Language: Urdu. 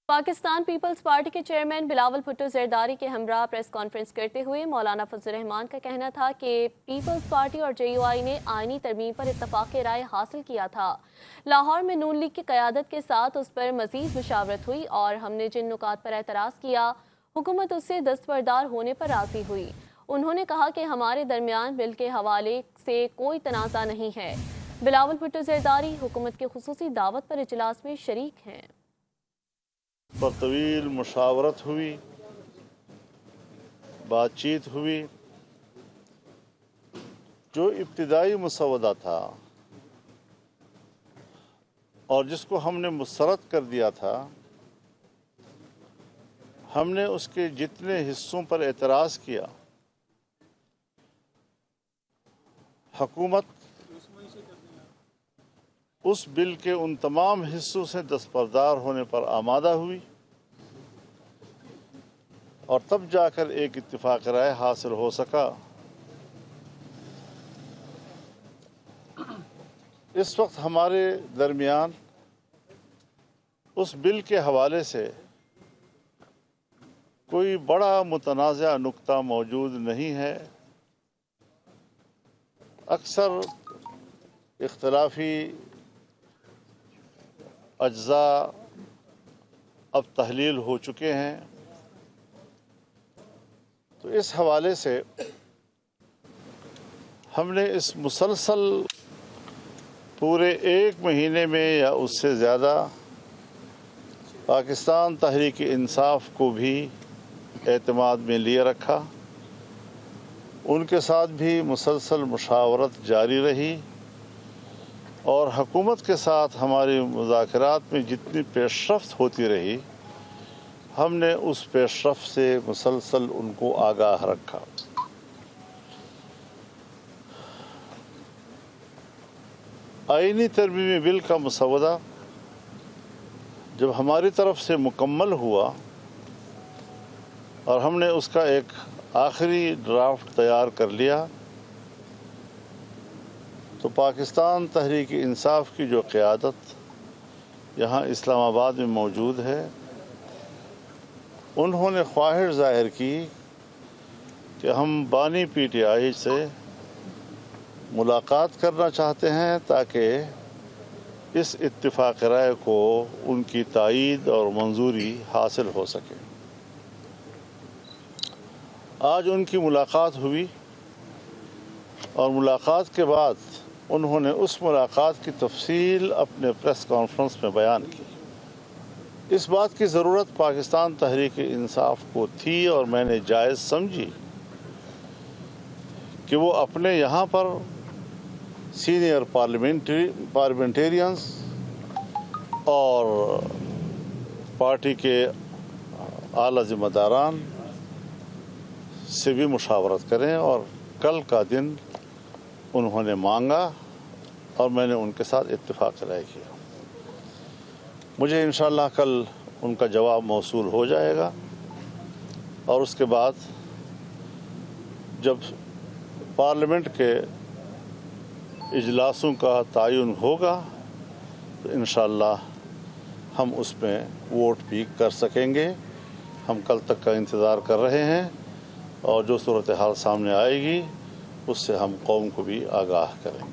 پاکستان پیپلز پارٹی کے چیئرمین بلاول بھٹو زرداری کے ہمراہ پریس کانفرنس کرتے ہوئے مولانا فضل الرحمان کا کہنا تھا کہ پیپلز پارٹی اور جے یو آئی نے آئینی ترمیم پر اتفاق رائے حاصل کیا تھا۔ لاہور میں نون لیگ کی قیادت کے ساتھ اس پر مزید مشاورت ہوئی اور ہم نے جن نکات پر اعتراض کیا حکومت اس سے دستبردار ہونے پر راضی ہوئی۔ انہوں نے کہا کہ ہمارے درمیان بل کے حوالے سے کوئی تنازع نہیں ہے۔ بلاول بھٹو زرداری حکومت کے خصوصی دعوت پر اجلاس میں شریک ہیں۔ پر طویل مشاورت ہوئی، بات چیت ہوئی۔ جو ابتدائی مسودہ تھا اور جس کو ہم نے مسترد کر دیا تھا، ہم نے اس کے جتنے حصوں پر اعتراض کیا، حکومت اس بل کے ان تمام حصوں سے دستبردار ہونے پر آمادہ ہوئی اور تب جا کر ایک اتفاق رائے حاصل ہو سکا۔ اس وقت ہمارے درمیان اس بل کے حوالے سے کوئی بڑا متنازع نقطہ موجود نہیں ہے۔ اکثر اختلافی اجزاء اب تحلیل ہو چکے ہیں، تو اس حوالے سے ہم نے اس مسلسل پورے ایک مہینے میں یا اس سے زیادہ پاکستان تحریک انصاف کو بھی اعتماد میں لیے رکھا۔ ان کے ساتھ بھی مسلسل مشاورت جاری رہی اور حکومت کے ساتھ ہماری مذاکرات میں جتنی پیش رفت ہوتی رہی، ہم نے اس پیش رفت سے مسلسل ان کو آگاہ رکھا۔ آئینی ترمیمی بل کا مسودہ جب ہماری طرف سے مکمل ہوا اور ہم نے اس کا ایک آخری ڈرافٹ تیار کر لیا، تو پاکستان تحریک انصاف کی جو قیادت یہاں اسلام آباد میں موجود ہے، انہوں نے خواہش ظاہر کی کہ ہم بانی پی ٹی آئی سے ملاقات کرنا چاہتے ہیں تاکہ اس اتفاق رائے کو ان کی تائید اور منظوری حاصل ہو سکے۔ آج ان کی ملاقات ہوئی اور ملاقات کے بعد انہوں نے اس ملاقات کی تفصیل اپنے پریس کانفرنس میں بیان کی۔ اس بات کی ضرورت پاکستان تحریک انصاف کو تھی اور میں نے جائز سمجھی کہ وہ اپنے یہاں پر سینئر پارلیمنٹیرینز اور پارٹی کے اعلیٰ ذمہ داران سے بھی مشاورت کریں، اور کل کا دن انہوں نے مانگا اور میں نے ان کے ساتھ اتفاق رائے کیا۔ مجھے انشاءاللہ کل ان کا جواب موصول ہو جائے گا اور اس کے بعد جب پارلیمنٹ کے اجلاسوں کا تعین ہوگا تو انشاءاللہ ہم اس میں ووٹ بھی کر سکیں گے۔ ہم کل تک کا انتظار کر رہے ہیں اور جو صورتحال سامنے آئے گی اس سے ہم قوم کو بھی آگاہ کریں گے۔